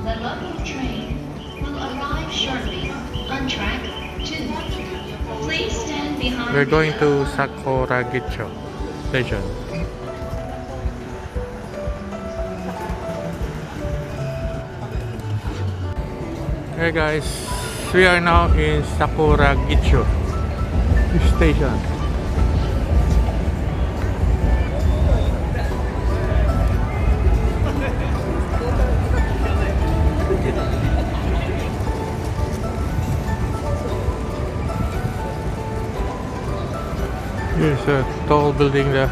The local train will arrive shortly on track 2. Please stand behind. We're going to Sakuragicho station. Hey guys, we are now in Sakuragicho station. Here's a tall building there.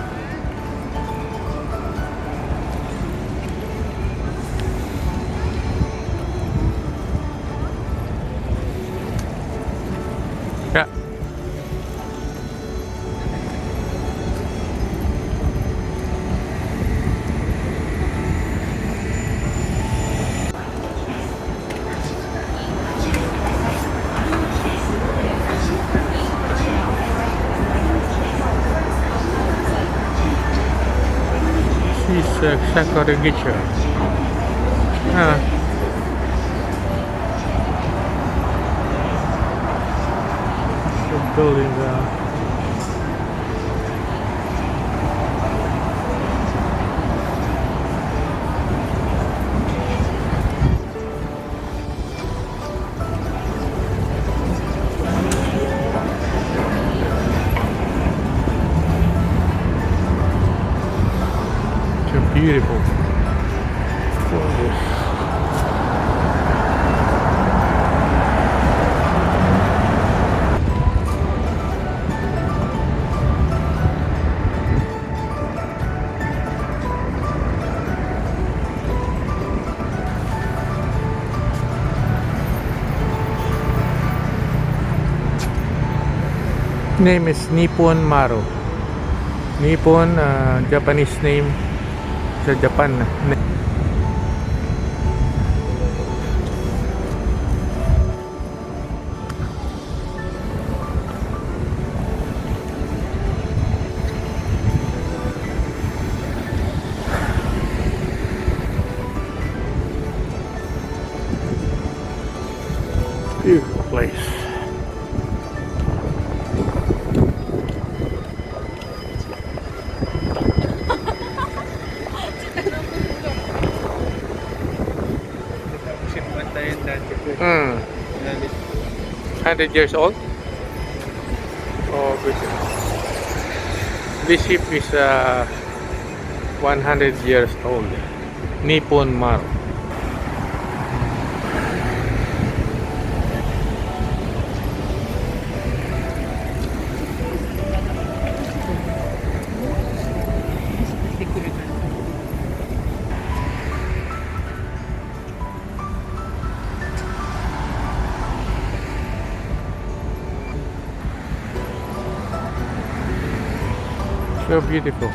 Yeah. This is Sakuragicho. The building there. Beautiful. Gorgeous. Name is Nippon Maru. Nippon, Japanese name sa Japan. Beautiful place. Hmm. 100 years old? Oh, good. This ship is 100 years old. Nippon Maru. So beautiful.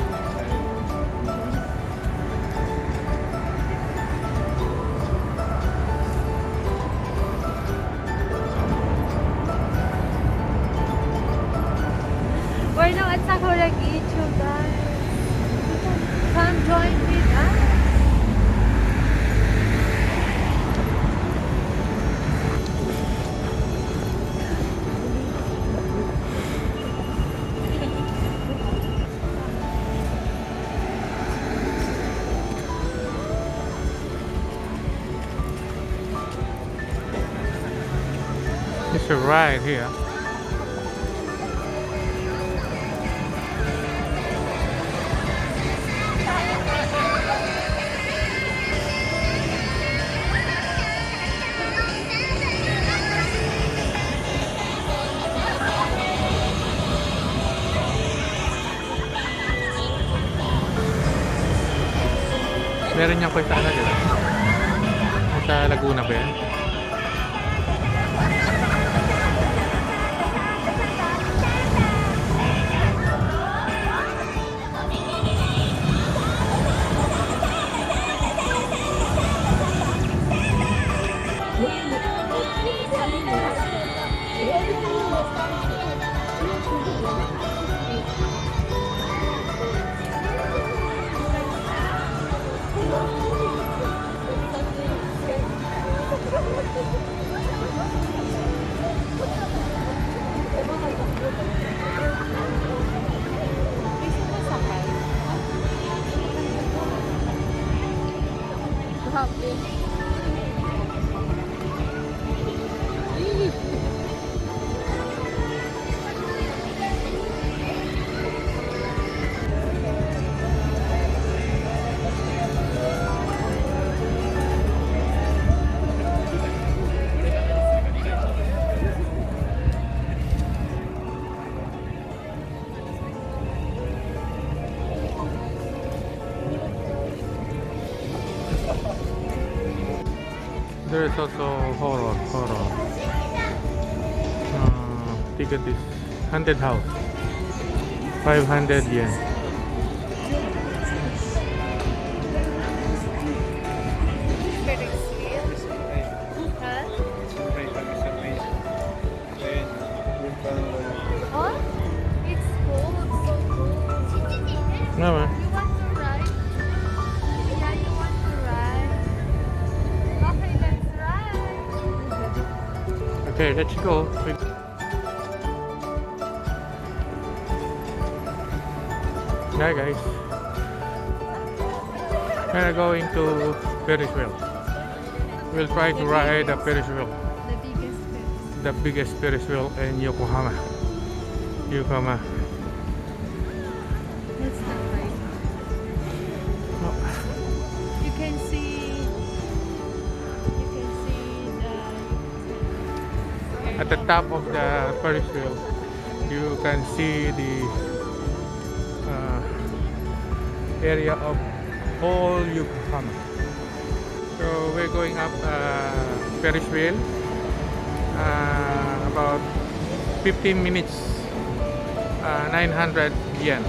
We're now at Sakuragicho, guys. Come join with us. It's a ride here. Meron niyang kwenta na dito. Sa Laguna ba yan? happy. There's also horror. Ticket is haunted house. 500 yen. Ferris wheel. Huh? Oh? It's cool. It's so cool. Naman. You want to ride? Yeah, you want to ride? Okay, let's ride. Okay, let's go. Hi guys. We're going to Ferris wheel. We'll try to ride the Ferris wheel. The biggest Ferris. The biggest Ferris wheel in Yokohama. Yokohama. That's not right. Oh, You can see the at the top of the Ferris wheel, you can see the area of all Yokohama. So we're going up Ferris wheel about 15 minutes, 900 yen.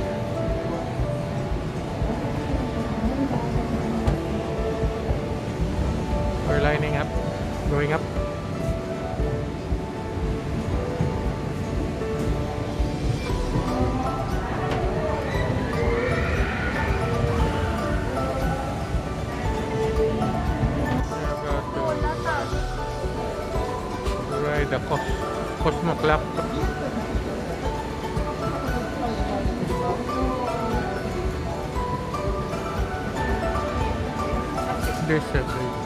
We're lining up, going up. Ride the Cosmo clock. There's a bridge.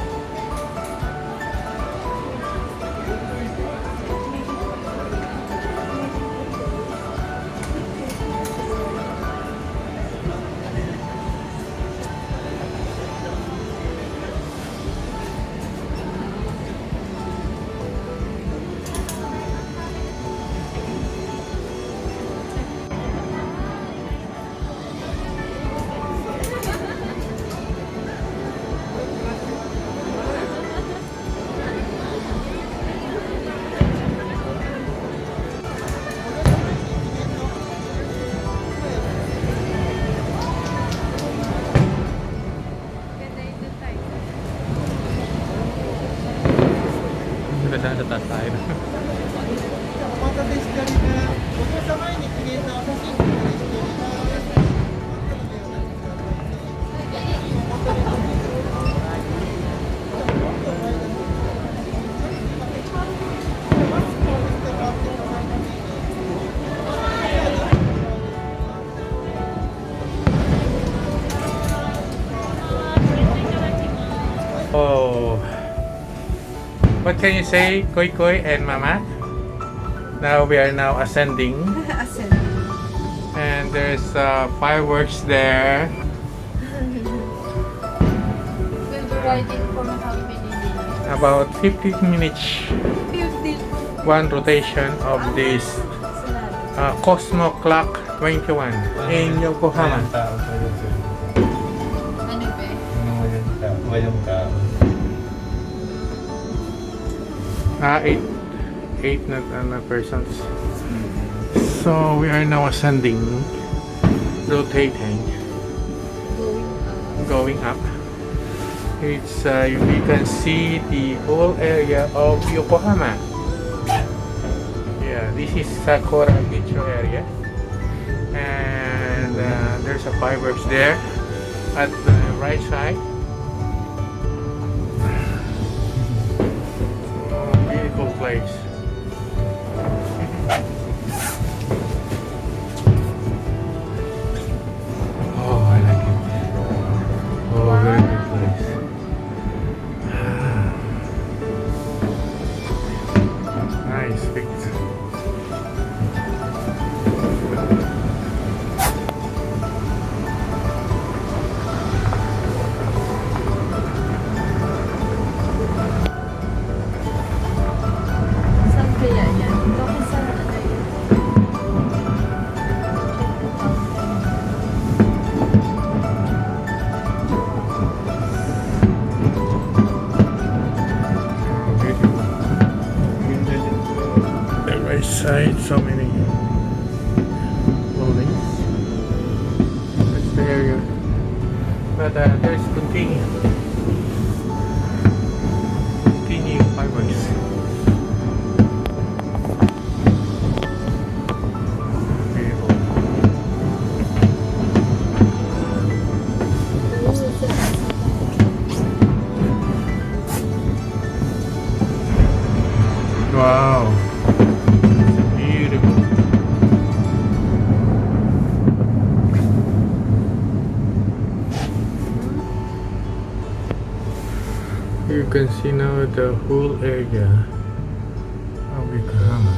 Ganda na tayo. お待たせしております。ご乗車前に記念のお写真お願いしております。Oh, what can you say, Koi Koi and Mama? Now we are now ascending, and there's fireworks there. We'll be riding for how many minutes? About 15 minutes, 15. one rotation of this Cosmo Clock 21 in Yokohama. Ano ba? Eight persons. So we are now ascending, rotating, going up. It's you can see the whole area of Yokohama. Yeah, this is Sakura Beach area, and there's a fireworks there at the right side. Oh, beautiful place. Oh, I like it. Oh, very good place. so many buildings. That's the area. But there's continuing fireworks. Beautiful. Wow. Beautiful. You can see now the whole area of Yokohama.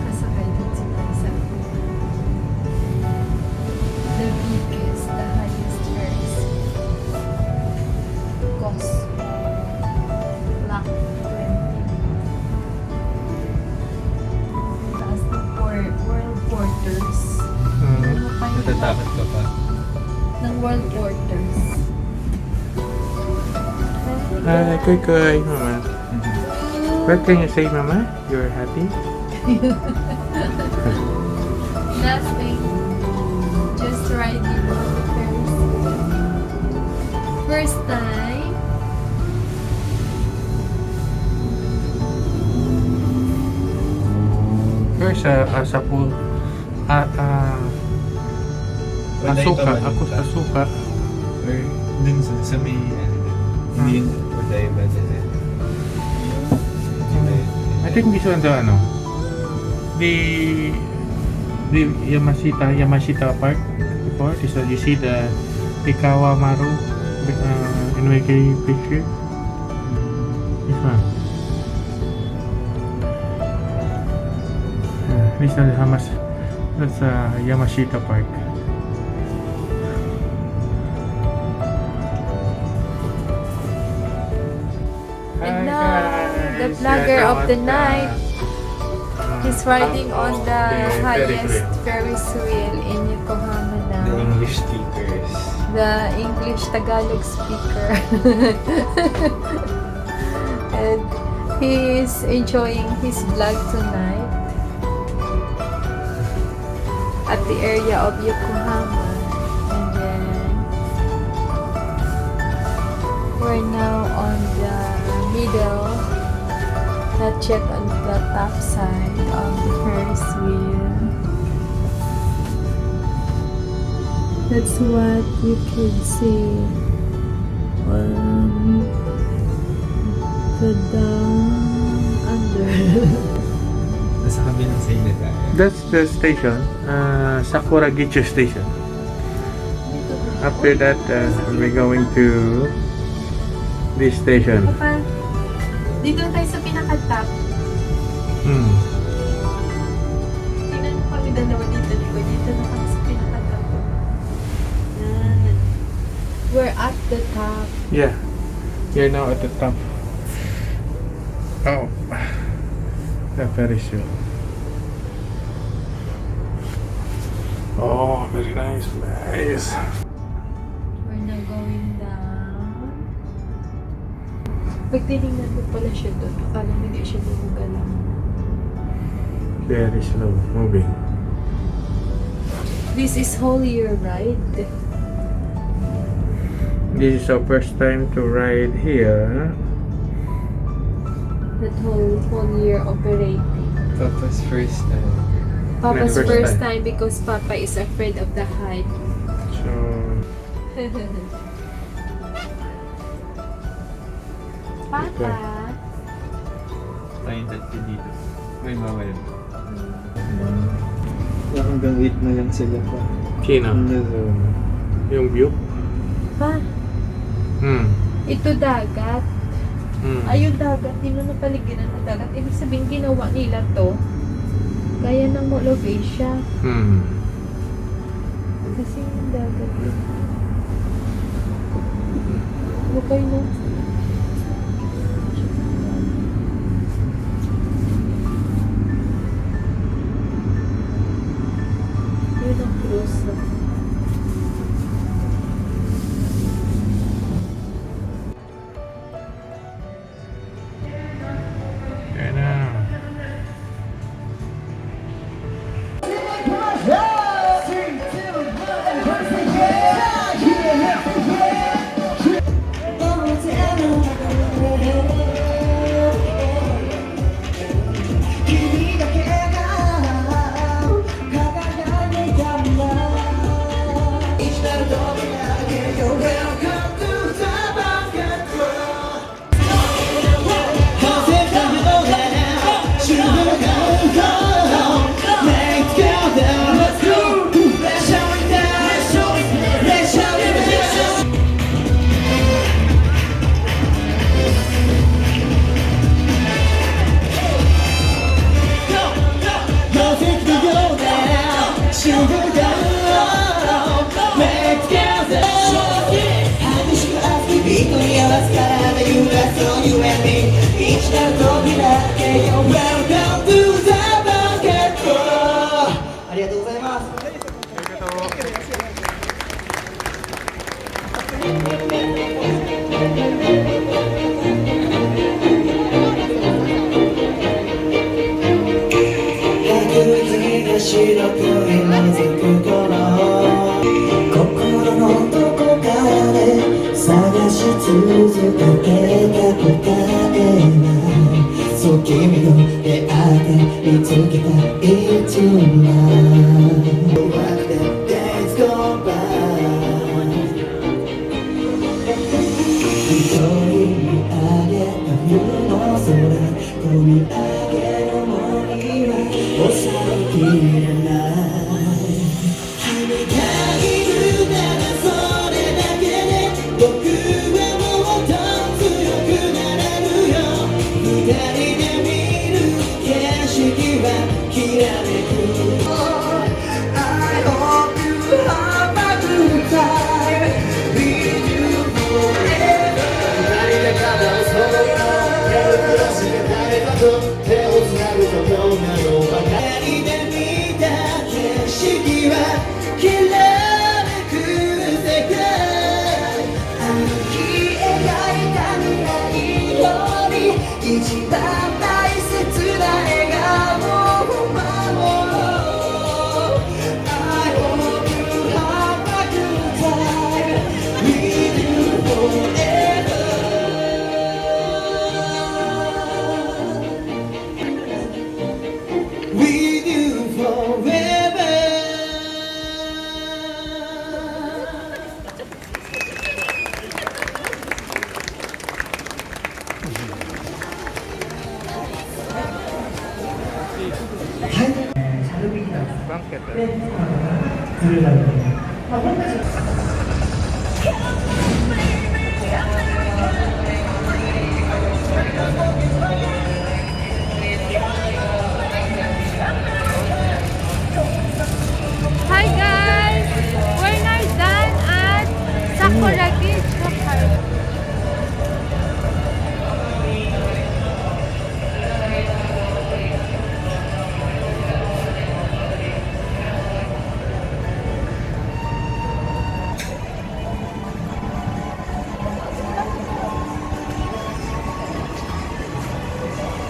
Kasakay din sila sa the biggest, the highest Ferris. Cosmo. Block 20. Taas ng World Porters. Ano pa yun? Natatakot ka pa. Ng World Porters. Hi, Koy, Mama. What can you say, Mama? You're happy? Nothing. Just riding on the Ferris wheel. First time. Here's a pool. Asuka. Or dun sa may hindi yun Uday ba dyan? I think this one the Yamashita Park before. This one, you see the Maru NYK picture. This one. This one, that's Yamashita Park. And now, the vlogger of the night is riding on the highest Ferris wheel in Yokohama The now. English speakers. The English Tagalog speaker. And he is enjoying his vlog tonight at the area of Yokohama. And then we're now on the middle, not yet on the top side of the Ferris wheel. That's what you can see on the down under. Nasa kabilang side na tayo. That's the station, Sakuragicho Station. After that, we're going to this station. Papa, dito tayo sa pinaka-top. Tingnan mo kami dalawa dito, di ba? Dito na kami sa pinaka-top. Yan. We're at the top. Yeah, you're now at the top. Oh, the Ferris wheel. Oh, very nice place. We're now going down. Pag tinignan mo pala siya doon, akala mo hindi siya bumugalaw. Very slow moving. This is whole year ride. This is our first time to ride here. That whole year operating. Papa's first time. Papa's My first first time. time because Papa is afraid of the height. So, Papa! Tayong tatlo dito. May mawala. Hanggang 8 na lang sila pa. Chino, zone. yung view. Pa, ito dagat. Ayun dagat, yun na paligiran ng dagat. Ibig sabihin, ginawa nila to. Gaya ng Mall of Asia. Kasi yung dagat yun. Okay no? Yun ang cruise. Welcome to the market floor ありがとうございます 白く色づく頃心のどこかで探し続けた答えはそう君と出会って見つけた一枚弱くて Days go by 一人見上げた冬の空込み上げる想いは抑えきれない君がいるならそれだけで僕はもっと強くなれるよ二人で見る景色はきらめく I hope you have a good time with you forever 二人で肩を添うよ手を下して誰かと手をつなぐことなどばかりで見た景色はきらめく世界歩き描いた未来より一番大切な笑顔を守ろう I hope you have a good time with you forever with you forever. Bangkit. Hi guys! We're now done at Sakuragi Park.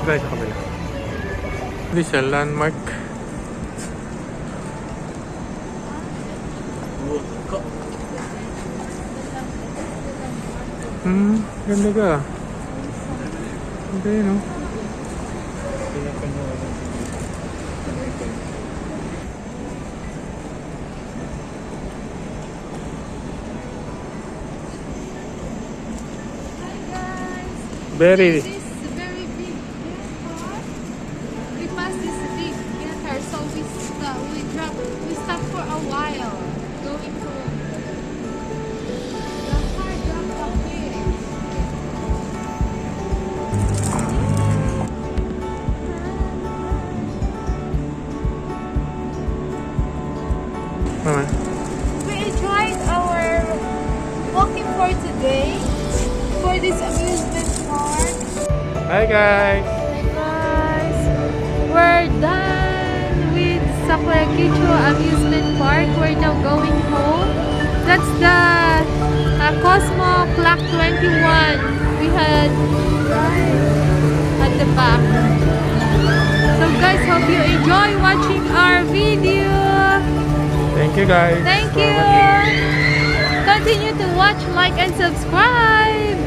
Guys, sa kabila. This is a landmark. Ganda ka. Ganda yun, oh. Very. This very big car. We passed this big car, so we stopped for a while going home. The car dropped off here. We enjoyed our walking for today for this amusement park. Hi guys! Hey guys, we're done with Sakuragicho Amusement Park. We're now going home. That's the Cosmo Clock 21 we had at the back. So guys, hope you enjoy watching our video. Thank you guys. Thank for you. watching. Continue to watch, like, and subscribe.